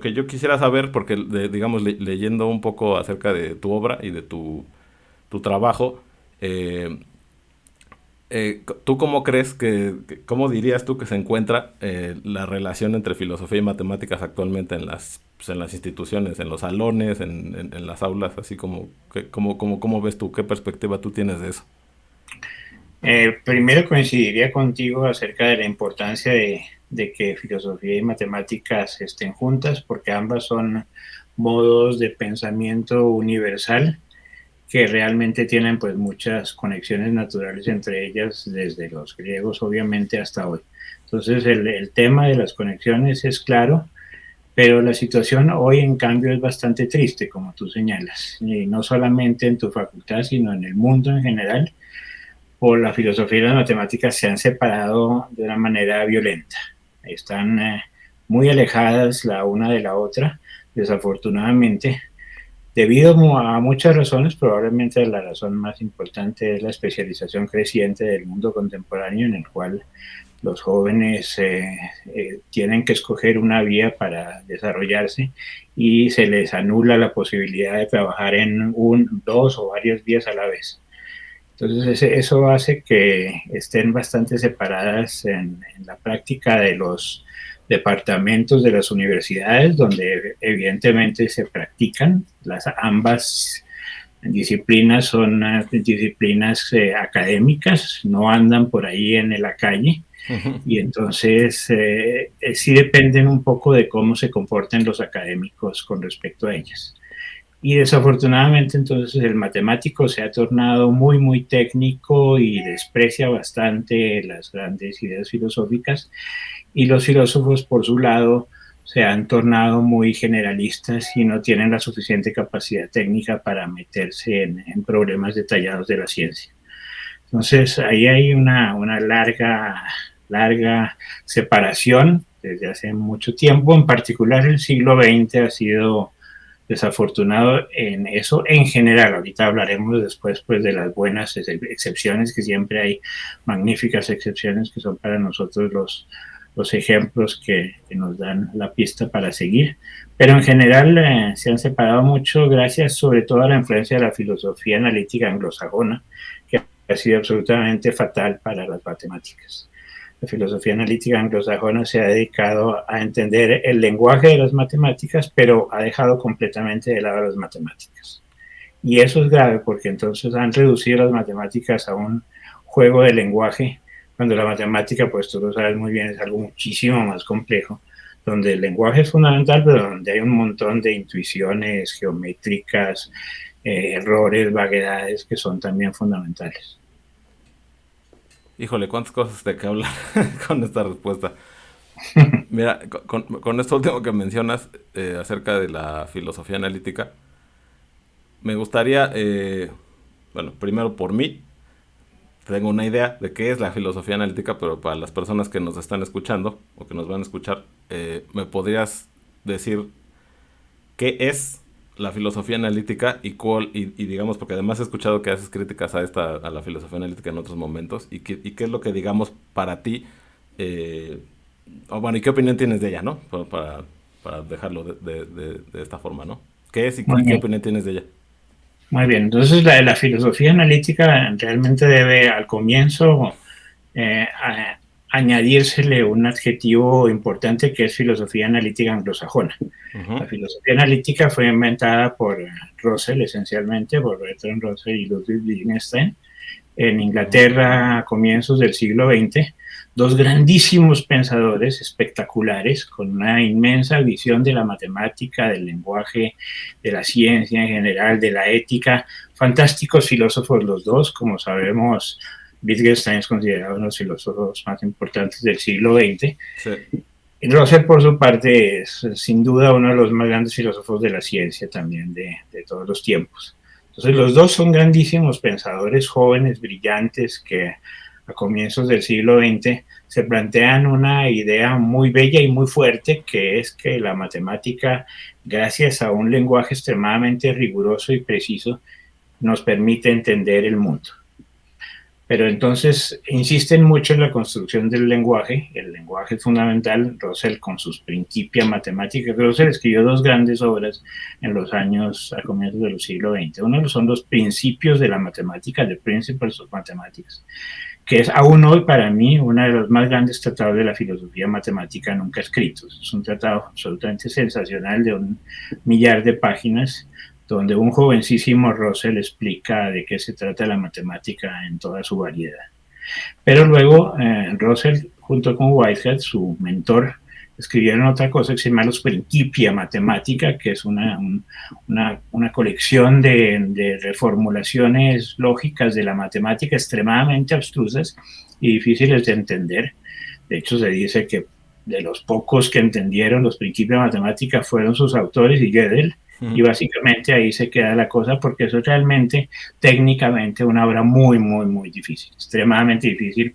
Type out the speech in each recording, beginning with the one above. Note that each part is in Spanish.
que yo quisiera saber, porque digamos, leyendo un poco acerca de tu obra y de tu trabajo, eh, ¿tú cómo crees cómo dirías tú que se encuentra la relación entre filosofía y matemáticas actualmente en en las instituciones, en los salones, en las aulas, así como, cómo ves tú, qué perspectiva tú tienes de eso? Primero coincidiría contigo acerca de la importancia de que filosofía y matemáticas estén juntas, porque ambas son modos de pensamiento universal que realmente tienen pues muchas conexiones naturales entre ellas, desde los griegos obviamente hasta hoy. Entonces el tema de las conexiones es claro, pero la situación hoy en cambio es bastante triste, como tú señalas, y no solamente en tu facultad, sino en el mundo en general. Por la filosofía y las matemáticas se han separado de una manera violenta. Están muy alejadas la una de la otra, desafortunadamente, debido a muchas razones. Probablemente la razón más importante es la especialización creciente del mundo contemporáneo, en el cual los jóvenes tienen que escoger una vía para desarrollarse y se les anula la posibilidad de trabajar en dos o varias vías a la vez. Entonces eso hace que estén bastante separadas en la práctica de los departamentos de las universidades, donde evidentemente se practican. Ambas disciplinas son disciplinas académicas, no andan por ahí en la calle, y entonces sí dependen un poco de cómo se comporten los académicos con respecto a ellas. Y desafortunadamente entonces el matemático se ha tornado muy, muy técnico y desprecia bastante las grandes ideas filosóficas, y los filósofos por su lado se han tornado muy generalistas y no tienen la suficiente capacidad técnica para meterse en problemas detallados de la ciencia. Entonces ahí hay una larga separación desde hace mucho tiempo. En particular el siglo XX ha sido desafortunado en eso en general. Ahorita hablaremos después pues de las buenas excepciones, que siempre hay magníficas excepciones que son para nosotros los ejemplos que nos dan la pista para seguir. Pero en general se han separado mucho gracias sobre todo a la influencia de la filosofía analítica anglosajona, que ha sido absolutamente fatal para las matemáticas. La filosofía analítica anglosajona se ha dedicado a entender el lenguaje de las matemáticas, pero ha dejado completamente de lado las matemáticas. Y eso es grave, porque entonces han reducido las matemáticas a un juego de lenguaje, cuando la matemática, pues tú lo sabes muy bien, es algo muchísimo más complejo, donde el lenguaje es fundamental, pero donde hay un montón de intuiciones geométricas, errores, vaguedades que son también fundamentales. Híjole, cuántas cosas de que hablar con esta respuesta. Mira, con esto último que mencionas acerca de la filosofía analítica, me gustaría, bueno, primero por mí, tengo una idea de qué es la filosofía analítica, pero para las personas que nos están escuchando o que nos van a escuchar, ¿me podrías decir qué es la filosofía analítica y digamos, porque además he escuchado que haces críticas a la filosofía analítica en otros momentos, y qué es lo que digamos para ti, eh, o bueno, y qué opinión tienes de ella, ¿no? Para dejarlo de esta forma, ¿no? ¿Qué es Muy y qué bien. opinión tienes de ella? Muy bien, entonces la filosofía analítica realmente debe al comienzo añadírsele un adjetivo importante, que es filosofía analítica anglosajona. Ujú. La filosofía analítica fue inventada por Russell, esencialmente, por Bertrand Russell y Ludwig Wittgenstein, en Ujú. Inglaterra a comienzos del siglo XX, dos grandísimos pensadores espectaculares con una inmensa visión de la matemática, del lenguaje, de la ciencia en general, de la ética, fantásticos filósofos los dos. Como sabemos, Wittgenstein es considerado uno de los filósofos más importantes del siglo XX. Sí. Y Russell, por su parte, es sin duda uno de los más grandes filósofos de la ciencia también de todos los tiempos. Entonces, los dos son grandísimos pensadores jóvenes, brillantes, que a comienzos del siglo XX se plantean una idea muy bella y muy fuerte, que es que la matemática, gracias a un lenguaje extremadamente riguroso y preciso, nos permite entender el mundo. Pero entonces insisten mucho en la construcción del lenguaje. El lenguaje es fundamental. Russell, con sus Principia Mathematica, Russell escribió dos grandes obras en los años, a comienzos del siglo XX. Uno son los Principios de la Matemática, The Principles of Mathematics, que es aún hoy para mí uno de los más grandes tratados de la filosofía matemática nunca escritos. Es un tratado absolutamente sensacional de 1.000.000 de páginas, donde un jovencísimo Russell explica de qué se trata la matemática en toda su variedad. Pero luego Russell, junto con Whitehead, su mentor, escribieron otra cosa que se llama los Principia Mathematica, que es una colección de reformulaciones lógicas de la matemática extremadamente abstrusas y difíciles de entender. De hecho, se dice que de los pocos que entendieron los Principia Mathematica fueron sus autores y Gödel, y básicamente ahí se queda la cosa, porque eso es realmente técnicamente una obra muy, muy, muy difícil, extremadamente difícil,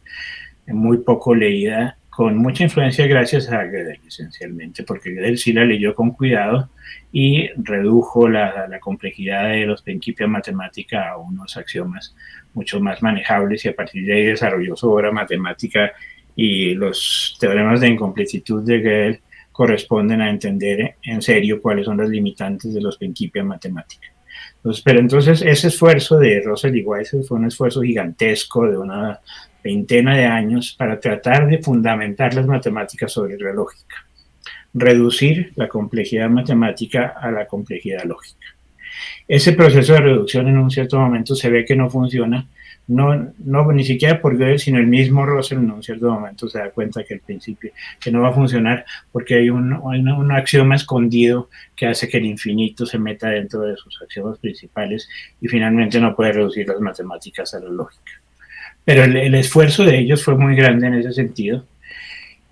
muy poco leída, con mucha influencia gracias a Gödel, esencialmente, porque Gödel sí la leyó con cuidado y redujo la complejidad de los Principia Mathematica a unos axiomas mucho más manejables, y a partir de ahí desarrolló su obra matemática, y los teoremas de incompletitud de Gödel corresponden a entender en serio cuáles son las limitantes de los Principia Mathematica. Pero entonces ese esfuerzo de Russell y Whitehead fue un esfuerzo gigantesco de una veintena de años para tratar de fundamentar las matemáticas sobre la lógica, reducir la complejidad matemática a la complejidad lógica. Ese proceso de reducción en un cierto momento se ve que no funciona, no ni siquiera por Gödel, sino el mismo Russell en un cierto momento se da cuenta que el principio que no va a funcionar, porque hay un axioma escondido que hace que el infinito se meta dentro de sus axiomas principales, y finalmente no puede reducir las matemáticas a la lógica. Pero el esfuerzo de ellos fue muy grande en ese sentido,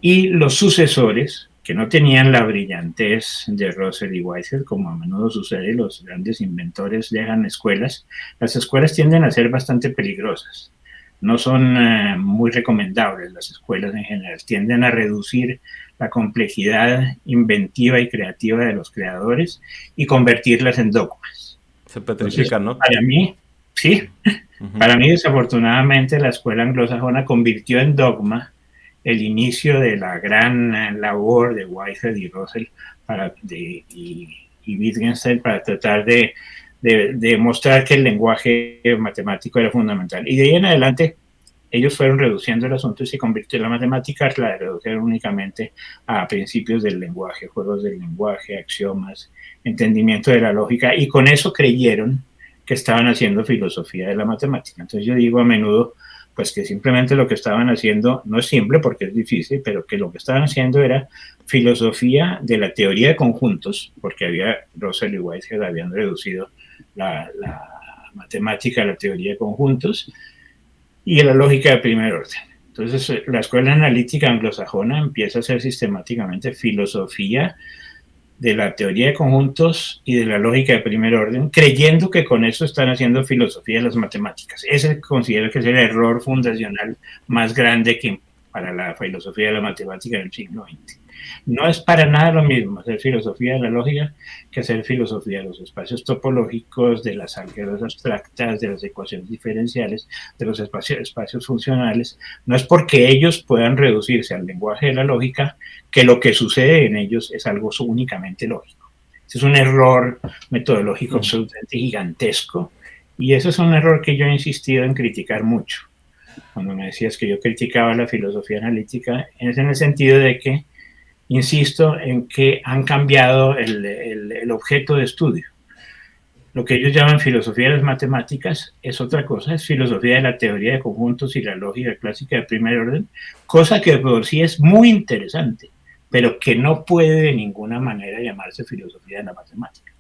y los sucesores, que no tenían la brillantez de Russell y Whitehead, como a menudo sucede, los grandes inventores dejan escuelas. Las escuelas tienden a ser bastante peligrosas, no son muy recomendables las escuelas en general, tienden a reducir la complejidad inventiva y creativa de los creadores y convertirlas en dogmas. Se petrifican, ¿no? Para mí, sí, para mí desafortunadamente la escuela anglosajona convirtió en dogma el inicio de la gran labor de Whitehead y Russell y Wittgenstein para tratar de demostrar que el lenguaje matemático era fundamental. Y de ahí en adelante ellos fueron reduciendo el asunto y se convirtió en la matemática, la redujeron únicamente a principios del lenguaje, juegos del lenguaje, axiomas, entendimiento de la lógica, y con eso creyeron que estaban haciendo filosofía de la matemática. Entonces yo digo a menudo, pues que simplemente lo que estaban haciendo, no es simple porque es difícil, pero que lo que estaban haciendo era filosofía de la teoría de conjuntos, porque Russell y Whitehead habían reducido la matemática a la teoría de conjuntos, y a la lógica de primer orden. Entonces la escuela analítica anglosajona empieza a hacer sistemáticamente filosofía de la teoría de conjuntos y de la lógica de primer orden, creyendo que con eso están haciendo filosofía de las matemáticas. Ese considero que es el error fundacional más grande que para la filosofía de la matemática del siglo XX. No es para nada lo mismo hacer filosofía de la lógica que hacer filosofía de los espacios topológicos, de las álgebras abstractas, de las ecuaciones diferenciales, de los espacios funcionales. No es porque ellos puedan reducirse al lenguaje de la lógica que lo que sucede en ellos es algo únicamente lógico. Ese es un error metodológico absolutamente gigantesco, y ese es un error que yo he insistido en criticar mucho. Cuando me decías que yo criticaba la filosofía analítica, es en el sentido de que insisto en que han cambiado el objeto de estudio. Lo que ellos llaman filosofía de las matemáticas es otra cosa, es filosofía de la teoría de conjuntos y la lógica clásica de primer orden, cosa que por sí es muy interesante, pero que no puede de ninguna manera llamarse filosofía de la matemática.